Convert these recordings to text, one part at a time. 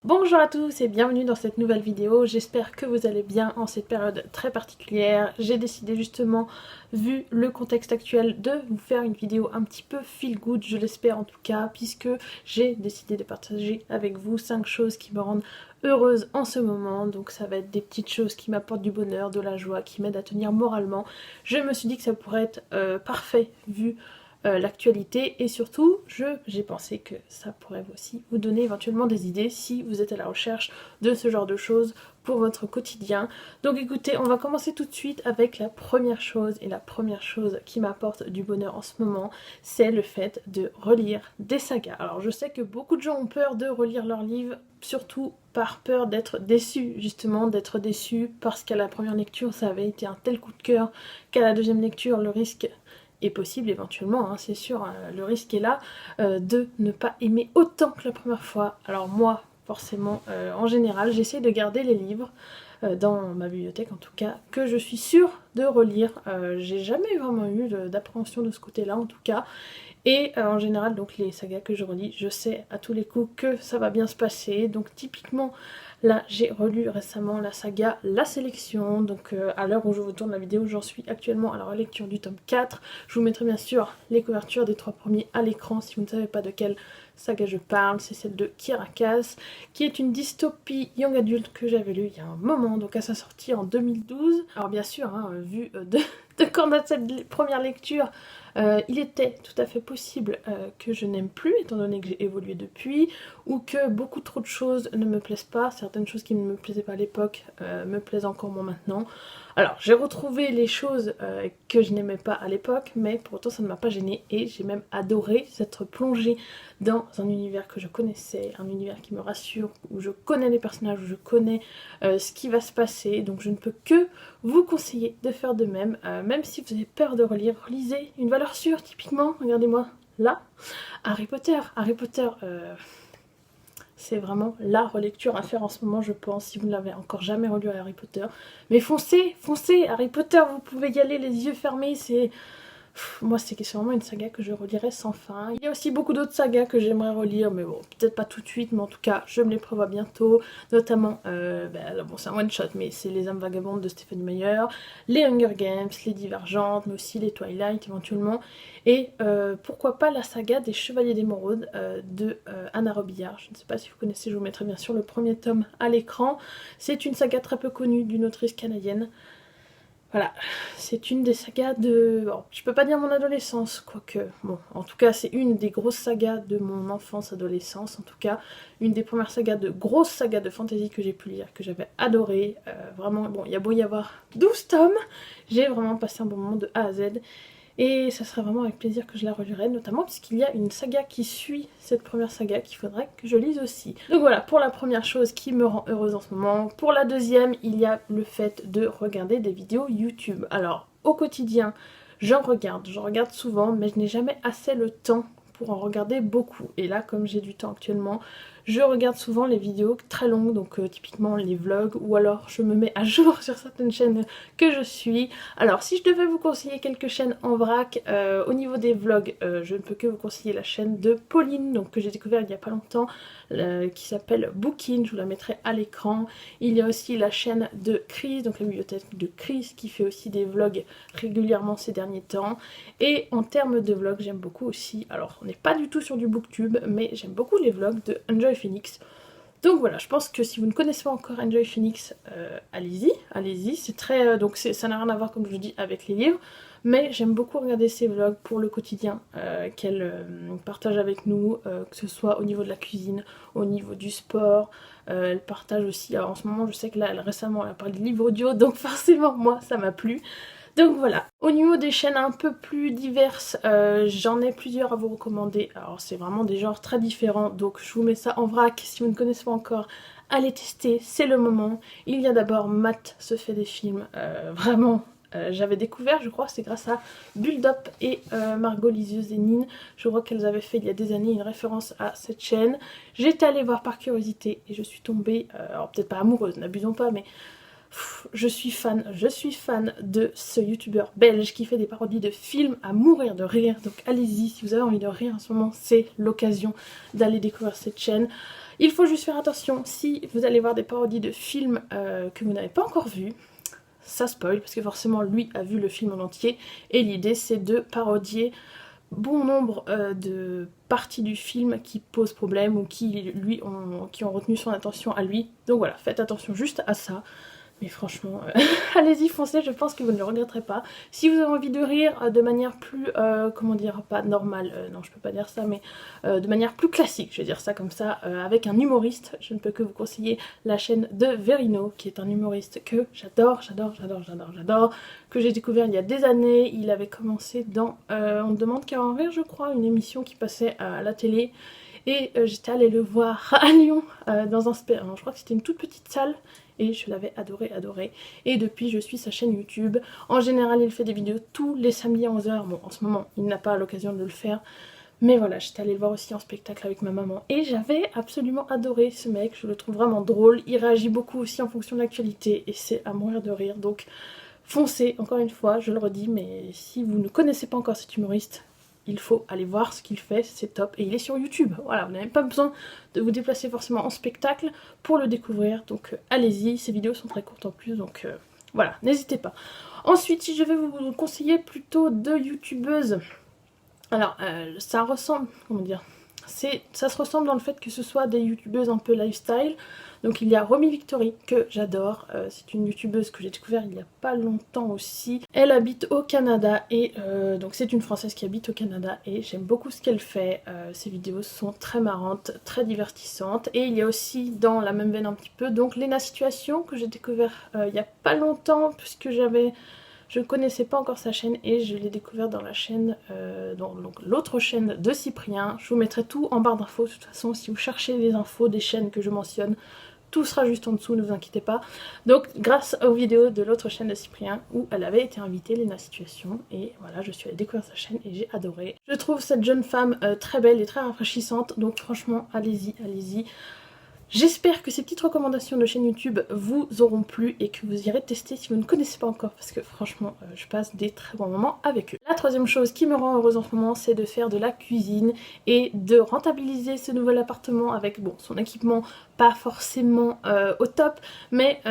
Bonjour à tous et bienvenue dans cette nouvelle vidéo, j'espère que vous allez bien en cette période très particulière. J'ai décidé justement, vu le contexte actuel, de vous faire une vidéo un petit peu feel good, je l'espère en tout cas, puisque j'ai décidé de partager avec vous 5 choses qui me rendent heureuse en ce moment. Donc ça va être des petites choses qui m'apportent du bonheur, de la joie, qui m'aident à tenir moralement. Je me suis dit que ça pourrait être parfait vu l'actualité et surtout j'ai pensé que ça pourrait aussi vous donner éventuellement des idées si vous êtes à la recherche de ce genre de choses pour votre quotidien. Donc écoutez, on va commencer tout de suite avec la première chose, et la première chose qui m'apporte du bonheur en ce moment, c'est le fait de relire des sagas. Alors je sais que beaucoup de gens ont peur de relire leurs livres, surtout par peur d'être déçus, justement d'être déçus parce qu'à la première lecture ça avait été un tel coup de cœur qu'à la deuxième lecture le risque est possible éventuellement, hein, c'est sûr, le risque est là, de ne pas aimer autant que la première fois. Alors moi, forcément, en général, j'essaie de garder les livres, dans ma bibliothèque en tout cas, que je suis sûre de relire. J'ai jamais vraiment eu d'appréhension de ce côté-là en tout cas. Et en général, donc les sagas que je relis, je sais à tous les coups que ça va bien se passer. Donc typiquement, là j'ai relu récemment la saga La Sélection. Donc à l'heure où je vous tourne la vidéo, j'en suis actuellement à la relecture du tome 4. Je vous mettrai bien sûr les couvertures des 3 premiers à l'écran si vous ne savez pas de quelle saga je parle. C'est celle de Kirakas, qui est une dystopie young adulte que j'avais lue il y a un moment, donc à sa sortie en 2012. Alors bien sûr, hein, vu de quand date cette première lecture, il était tout à fait possible que je n'aime plus, étant donné que j'ai évolué depuis, ou que beaucoup trop de choses ne me plaisent pas. Certaines choses qui ne me plaisaient pas à l'époque me plaisent encore moins maintenant. Alors, j'ai retrouvé les choses que je n'aimais pas à l'époque, mais pour autant ça ne m'a pas gênée, et j'ai même adoré s'être plongée dans un univers que je connaissais, un univers qui me rassure, où je connais les personnages, où je connais ce qui va se passer. Donc je ne peux que vous conseiller de faire de même, même si vous avez peur de relire, lisez une valeur sûre, typiquement, regardez-moi là, Harry Potter. Harry Potter, c'est vraiment la relecture à faire en ce moment, je pense, si vous ne l'avez encore jamais relu à Harry Potter. Mais foncez, foncez, Harry Potter, vous pouvez y aller les yeux fermés, c'est... Moi, c'est vraiment une saga que je relirai sans fin. Il y a aussi beaucoup d'autres sagas que j'aimerais relire, mais bon, peut-être pas tout de suite, mais en tout cas, je me les prévois bientôt. Notamment, bon, c'est un one-shot, mais c'est Les âmes vagabondes de Stephenie Meyer, les Hunger Games, les Divergentes, mais aussi les Twilight éventuellement. Et pourquoi pas la saga des Chevaliers d'Émeraude de Anna Robillard. Je ne sais pas si vous connaissez, je vous mettrai bien sûr le premier tome à l'écran. C'est une saga très peu connue d'une autrice canadienne. Voilà, c'est une des sagas de... Bon, je peux pas dire mon adolescence, quoique... Bon, en tout cas, c'est une des grosses sagas de mon enfance-adolescence, en tout cas. Une des premières sagas grosses sagas de fantasy que j'ai pu lire, que j'avais adoré. Vraiment, bon, il y a beau y avoir 12 tomes, j'ai vraiment passé un bon moment de A à Z. Et ça serait vraiment avec plaisir que je la relirai, notamment puisqu'il y a une saga qui suit cette première saga qu'il faudrait que je lise aussi. Donc voilà, pour la première chose qui me rend heureuse en ce moment. Pour la deuxième, il y a le fait de regarder des vidéos YouTube. Alors, au quotidien, j'en regarde souvent, mais je n'ai jamais assez le temps pour en regarder beaucoup. Et là, comme j'ai du temps actuellement, je regarde souvent les vidéos très longues, donc typiquement les vlogs, ou alors je me mets à jour sur certaines chaînes que je suis. Alors si je devais vous conseiller quelques chaînes en vrac, au niveau des vlogs, je ne peux que vous conseiller la chaîne de Pauline, donc que j'ai découvert il n'y a pas longtemps, qui s'appelle Bookin, je vous la mettrai à l'écran. Il y a aussi la chaîne de Chris, donc la bibliothèque de Chris, qui fait aussi des vlogs régulièrement ces derniers temps. Et en termes de vlogs, j'aime beaucoup aussi, alors on n'est pas du tout sur du booktube, mais j'aime beaucoup les vlogs de Enjoy Phoenix. Donc voilà, je pense que si vous ne connaissez pas encore Enjoy Phoenix, allez-y, allez-y, c'est très... donc ça n'a rien à voir, comme je vous dis, avec les livres, mais j'aime beaucoup regarder ses vlogs pour le quotidien qu'elle partage avec nous, que ce soit au niveau de la cuisine, au niveau du sport. Elle partage aussi, alors en ce moment je sais que là, récemment elle a parlé de livres audio, donc forcément moi ça m'a plu. Donc voilà, au niveau des chaînes un peu plus diverses, j'en ai plusieurs à vous recommander. Alors c'est vraiment des genres très différents, donc je vous mets ça en vrac. Si vous ne connaissez pas encore, allez tester, c'est le moment. Il y a d'abord Matt se fait des films, vraiment... j'avais découvert, je crois, c'est grâce à Bulldop et Margot Lisieux-Zénine. Je crois qu'elles avaient fait il y a des années une référence à cette chaîne. J'étais allée voir par curiosité et je suis tombée, alors peut-être pas amoureuse, n'abusons pas, mais je suis fan de ce youtubeur belge qui fait des parodies de films à mourir de rire. Donc allez-y, si vous avez envie de rire en ce moment, c'est l'occasion d'aller découvrir cette chaîne. Il faut juste faire attention, si vous allez voir des parodies de films que vous n'avez pas encore vus, ça spoil parce que forcément lui a vu le film en entier et l'idée c'est de parodier bon nombre de parties du film qui posent problème ou qui ont retenu son attention à lui. Donc voilà, faites attention juste à ça. Mais franchement, allez-y, foncez, je pense que vous ne le regretterez pas. Si vous avez envie de rire de manière plus, comment dire, pas normale, non je peux pas dire ça, mais de manière plus classique, je vais dire ça comme ça, avec un humoriste, je ne peux que vous conseiller la chaîne de Verino, qui est un humoriste que j'adore, que j'ai découvert il y a des années. Il avait commencé dans On ne demande qu'à en rire, je crois, une émission qui passait à la télé. Et j'étais allée le voir à Lyon, dans un je crois que c'était une toute petite salle, et je l'avais adoré. Et depuis, je suis sa chaîne YouTube. En général, il fait des vidéos tous les samedis à 11 h. Bon, en ce moment, il n'a pas l'occasion de le faire. Mais voilà, j'étais allée le voir aussi en spectacle avec ma maman. Et j'avais absolument adoré ce mec, je le trouve vraiment drôle. Il réagit beaucoup aussi en fonction de l'actualité, et c'est à mourir de rire. Donc foncez, encore une fois, je le redis, mais si vous ne connaissez pas encore cet humoriste, il faut aller voir ce qu'il fait, c'est top. Et il est sur YouTube, voilà, vous n'avez pas besoin de vous déplacer forcément en spectacle pour le découvrir. Donc allez-y, ces vidéos sont très courtes en plus, donc voilà, n'hésitez pas. Ensuite, si je vais vous conseiller plutôt deux youtubeuses, alors ça ressemble, comment dire, ça se ressemble dans le fait que ce soit des youtubeuses un peu lifestyle. Donc il y a Romy Victory que j'adore, c'est une youtubeuse que j'ai découvert il n'y a pas longtemps aussi. Elle habite au Canada et donc c'est une française qui habite au Canada et j'aime beaucoup ce qu'elle fait. Ses vidéos sont très marrantes, très divertissantes. Et il y a aussi dans la même veine un petit peu donc Lena Situation que j'ai découvert il n'y a pas longtemps puisque je ne connaissais pas encore sa chaîne et je l'ai découvert dans la chaîne, donc l'autre chaîne de Cyprien. Je vous mettrai tout en barre d'infos de toute façon si vous cherchez les infos des chaînes que je mentionne. Tout sera juste en dessous, ne vous inquiétez pas. Donc grâce aux vidéos de l'autre chaîne de Cyprien où elle avait été invitée, Lena Situation, et voilà, je suis allée découvrir sa chaîne et j'ai adoré. Je trouve cette jeune femme très belle et très rafraîchissante, donc franchement allez-y, allez-y. J'espère que ces petites recommandations de chaîne YouTube vous auront plu et que vous irez tester si vous ne connaissez pas encore parce que franchement je passe des très bons moments avec eux. La troisième chose qui me rend heureuse en ce moment, c'est de faire de la cuisine et de rentabiliser ce nouvel appartement avec bon son équipement pas forcément au top, mais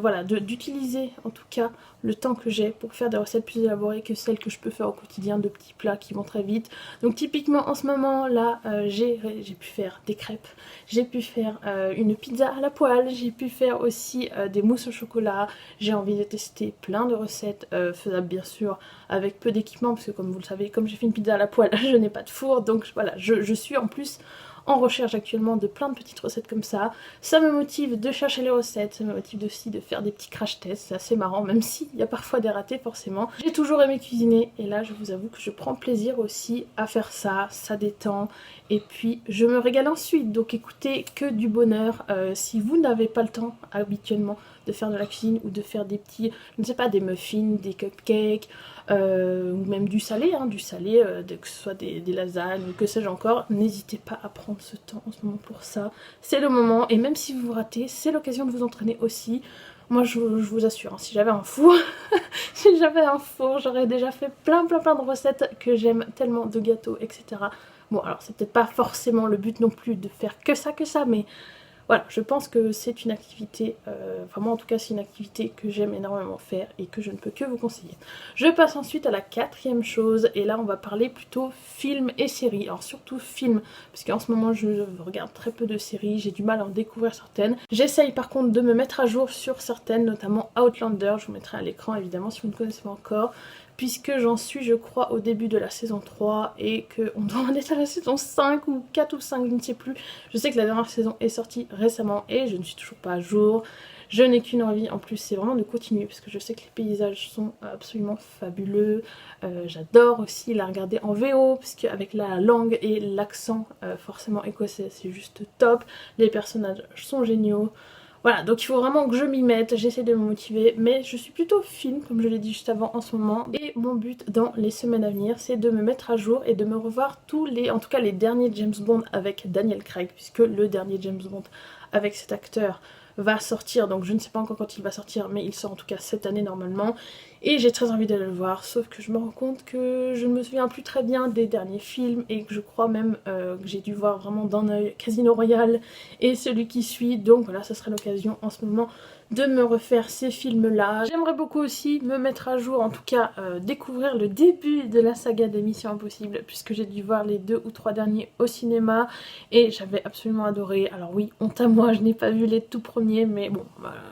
voilà, d'utiliser en tout cas le temps que j'ai pour faire des recettes plus élaborées que celles que je peux faire au quotidien, de petits plats qui vont très vite. Donc typiquement en ce moment là j'ai pu faire des crêpes, j'ai pu faire une pizza à la poêle, j'ai pu faire aussi des mousses au chocolat. J'ai envie de tester plein de recettes faisables bien sûr avec peu d'équipement parce que comme vous le savez, comme j'ai fait une pizza à la poêle je n'ai pas de four, donc voilà, je suis en plus en recherche actuellement de plein de petites recettes comme ça. Ça me motive de chercher les recettes, ça me motive aussi de faire des petits crash tests, c'est assez marrant même s'il y a parfois des ratés forcément. J'ai toujours aimé cuisiner et là je vous avoue que je prends plaisir aussi à faire ça, ça détend et puis je me régale ensuite. Donc écoutez, que du bonheur. Si vous n'avez pas le temps habituellement de faire de la cuisine ou de faire des petits, je ne sais pas, des muffins, des cupcakes, ou même du salé, que ce soit des lasagnes ou que sais-je encore, n'hésitez pas à prendre ce temps en ce moment pour ça. C'est le moment et même si vous vous ratez, c'est l'occasion de vous entraîner aussi. Moi je vous assure, hein, si j'avais un four, si j'avais un four, j'aurais déjà fait plein de recettes que j'aime tellement, de gâteaux, etc. Bon alors c'est peut-être pas forcément le but non plus de faire que ça, mais voilà, je pense que c'est une activité, enfin moi en tout cas c'est une activité que j'aime énormément faire et que je ne peux que vous conseiller. Je passe ensuite à la quatrième chose et là on va parler plutôt films et séries. Alors surtout films, parce qu'en ce moment je regarde très peu de séries, j'ai du mal à en découvrir certaines. J'essaye par contre de me mettre à jour sur certaines, notamment Outlander, je vous mettrai à l'écran évidemment si vous ne connaissez pas encore. Puisque j'en suis je crois au début de la saison 3 et qu'on doit en être à la saison 5 ou 4 ou 5, je ne sais plus. Je sais que la dernière saison est sortie récemment et je ne suis toujours pas à jour. Je n'ai qu'une envie en plus, c'est vraiment de continuer parce que je sais que les paysages sont absolument fabuleux. J'adore aussi la regarder en VO puisque avec la langue et l'accent forcément écossais c'est juste top. Les personnages sont géniaux. Voilà, donc il faut vraiment que je m'y mette, j'essaie de me motiver, mais je suis plutôt film, comme je l'ai dit juste avant, en ce moment. Et mon but dans les semaines à venir, c'est de me mettre à jour et de me revoir en tout cas les derniers James Bond avec Daniel Craig, puisque le dernier James Bond avec cet acteur, va sortir, donc je ne sais pas encore quand il va sortir, mais il sort en tout cas cette année normalement. Et j'ai très envie d'aller le voir, sauf que je me rends compte que je ne me souviens plus très bien des derniers films et que je crois même que j'ai dû voir vraiment d'un œil Casino Royale et celui qui suit, donc voilà, ça serait l'occasion en ce moment de me refaire ces films-là. J'aimerais beaucoup aussi me mettre à jour, en tout cas découvrir le début de la saga des Missions Impossibles, puisque j'ai dû voir les 2 ou 3 derniers au cinéma et j'avais absolument adoré. Alors oui, honte à moi, je n'ai pas vu les tout premiers, mais bon,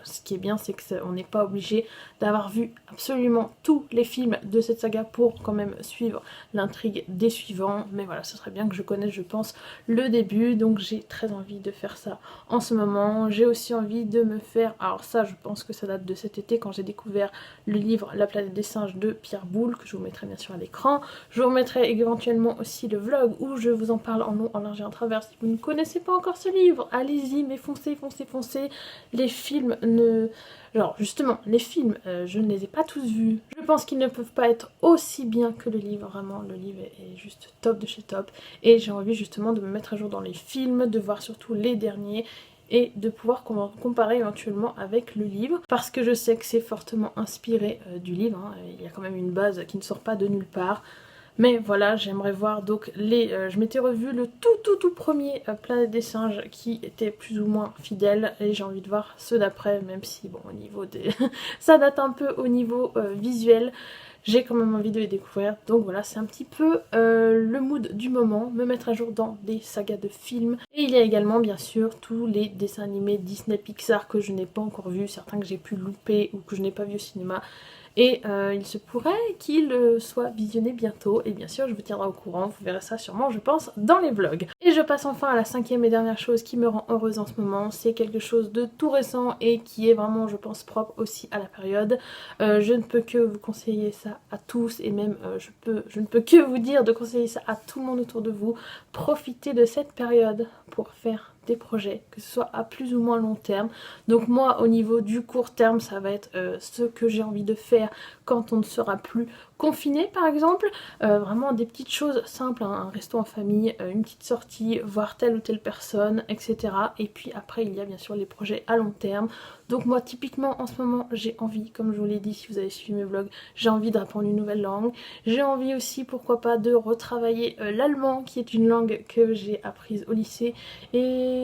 ce qui est bien, c'est qu'on n'est pas obligé d'avoir vu absolument tous les films de cette saga pour quand même suivre l'intrigue des suivants. Mais voilà, ce serait bien que je connaisse, je pense, le début, donc j'ai très envie de faire ça en ce moment. J'ai aussi envie de me faire, alors ça je pense que ça date de cet été quand j'ai découvert le livre La planète des singes de Pierre Boulle, que je vous mettrai bien sûr à l'écran. Je vous remettrai éventuellement aussi le vlog où je vous en parle en long, en large et en travers. Si vous ne connaissez pas encore ce livre, allez-y, mais foncez, foncez, foncez. Les films ne... Genre justement, les films, je ne les ai pas tous vus. Je pense qu'ils ne peuvent pas être aussi bien que le livre, vraiment, le livre est juste top de chez top. Et j'ai envie justement de me mettre à jour dans les films, de voir surtout les derniers et de pouvoir comparer éventuellement avec le livre, parce que je sais que c'est fortement inspiré du livre, hein. Il y a quand même une base qui ne sort pas de nulle part. Mais voilà, j'aimerais voir donc les... je m'étais revu le tout premier Planète des singes qui était plus ou moins fidèle, et j'ai envie de voir ceux d'après, même si bon au niveau des... ça date un peu au niveau visuel. J'ai quand même envie de les découvrir, donc voilà, c'est un petit peu le mood du moment, me mettre à jour dans des sagas de films. Et il y a également bien sûr tous les dessins animés Disney Pixar que je n'ai pas encore vus, certains que j'ai pu louper ou que je n'ai pas vu au cinéma. Et il se pourrait qu'il soit visionné bientôt, et bien sûr je vous tiendrai au courant, vous verrez ça sûrement je pense dans les vlogs. Et je passe enfin à la 5e et dernière chose qui me rend heureuse en ce moment, c'est quelque chose de tout récent et qui est vraiment je pense propre aussi à la période. Je ne peux que vous conseiller ça à tous, et même je ne peux que vous dire de conseiller ça à tout le monde autour de vous. Profitez de cette période pour faire des projets, que ce soit à plus ou moins long terme. Donc moi au niveau du court terme ça va être ce que j'ai envie de faire quand on ne sera plus confiné par exemple, vraiment des petites choses simples, hein, un resto en famille, une petite sortie, voir telle ou telle personne, etc. Et puis après il y a bien sûr les projets à long terme. Donc moi typiquement en ce moment j'ai envie, comme je vous l'ai dit si vous avez suivi mes vlogs, j'ai envie d'apprendre une nouvelle langue. J'ai envie aussi pourquoi pas de retravailler l'allemand, qui est une langue que j'ai apprise au lycée, et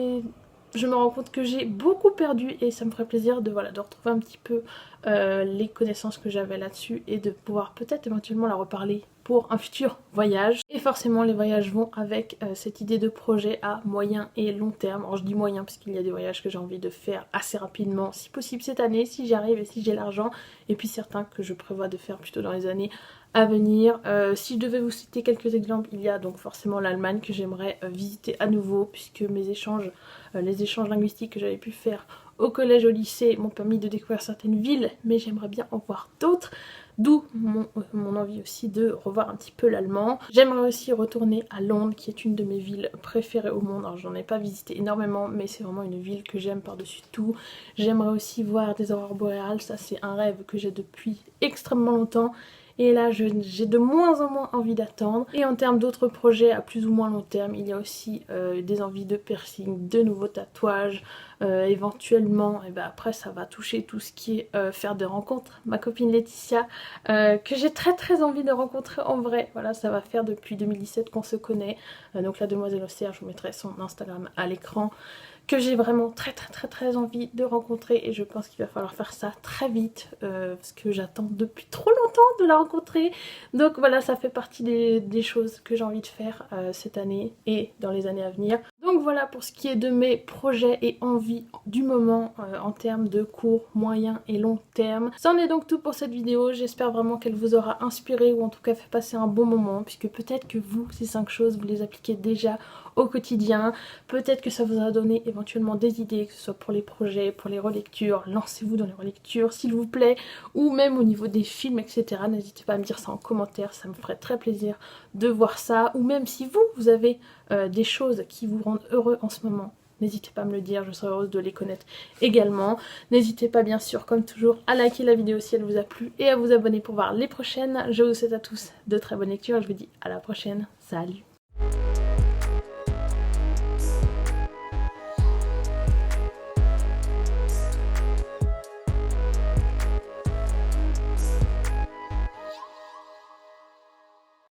je me rends compte que j'ai beaucoup perdu, et ça me ferait plaisir de, voilà, de retrouver un petit peu les connaissances que j'avais là-dessus et de pouvoir peut-être éventuellement la reparler pour un futur voyage. Et forcément les voyages vont avec cette idée de projet à moyen et long terme. Alors je dis moyen parce qu'il y a des voyages que j'ai envie de faire assez rapidement, si possible cette année, si j'y arrive et si j'ai l'argent, et puis certains que je prévois de faire plutôt dans les années à venir. Si je devais vous citer quelques exemples, il y a donc forcément l'Allemagne que j'aimerais visiter à nouveau, puisque mes échanges, les échanges linguistiques que j'avais pu faire au collège, au lycée m'ont permis de découvrir certaines villes, mais j'aimerais bien en voir d'autres. D'où mon envie aussi de revoir un petit peu l'allemand. J'aimerais aussi retourner à Londres, qui est une de mes villes préférées au monde. Alors j'en ai pas visité énormément, mais c'est vraiment une ville que j'aime par-dessus tout. J'aimerais aussi voir des aurores boréales, ça c'est un rêve que j'ai depuis extrêmement longtemps. Et là j'ai de moins en moins envie d'attendre. Et en termes d'autres projets à plus ou moins long terme, il y a aussi des envies de piercing, de nouveaux tatouages, éventuellement, et ben après ça va toucher tout ce qui est faire des rencontres. Ma copine Laetitia, que j'ai très envie de rencontrer en vrai, voilà, ça va faire depuis 2017 qu'on se connaît, donc la demoiselle Océane, je vous mettrai son Instagram à l'écran, que j'ai vraiment très envie de rencontrer, et je pense qu'il va falloir faire ça très vite parce que j'attends depuis trop longtemps de la rencontrer. Donc voilà, ça fait partie des choses que j'ai envie de faire cette année et dans les années à venir. Donc voilà pour ce qui est de mes projets et envies du moment en termes de court, moyen et long terme. C'en est donc tout pour cette vidéo, j'espère vraiment qu'elle vous aura inspiré ou en tout cas fait passer un bon moment, puisque peut-être que vous, ces 5 choses, vous les appliquez déjà au quotidien, peut-être que ça vous a donné éventuellement des idées, que ce soit pour les projets, pour les relectures. Lancez-vous dans les relectures s'il vous plaît, ou même au niveau des films, etc. N'hésitez pas à me dire ça en commentaire, ça me ferait très plaisir de voir ça. Ou même si vous avez des choses qui vous rendent heureux en ce moment, n'hésitez pas à me le dire, je serais heureuse de les connaître également. N'hésitez pas bien sûr comme toujours à liker la vidéo si elle vous a plu et à vous abonner pour voir les prochaines. Je vous souhaite à tous de très bonnes lectures et je vous dis à la prochaine. Salut!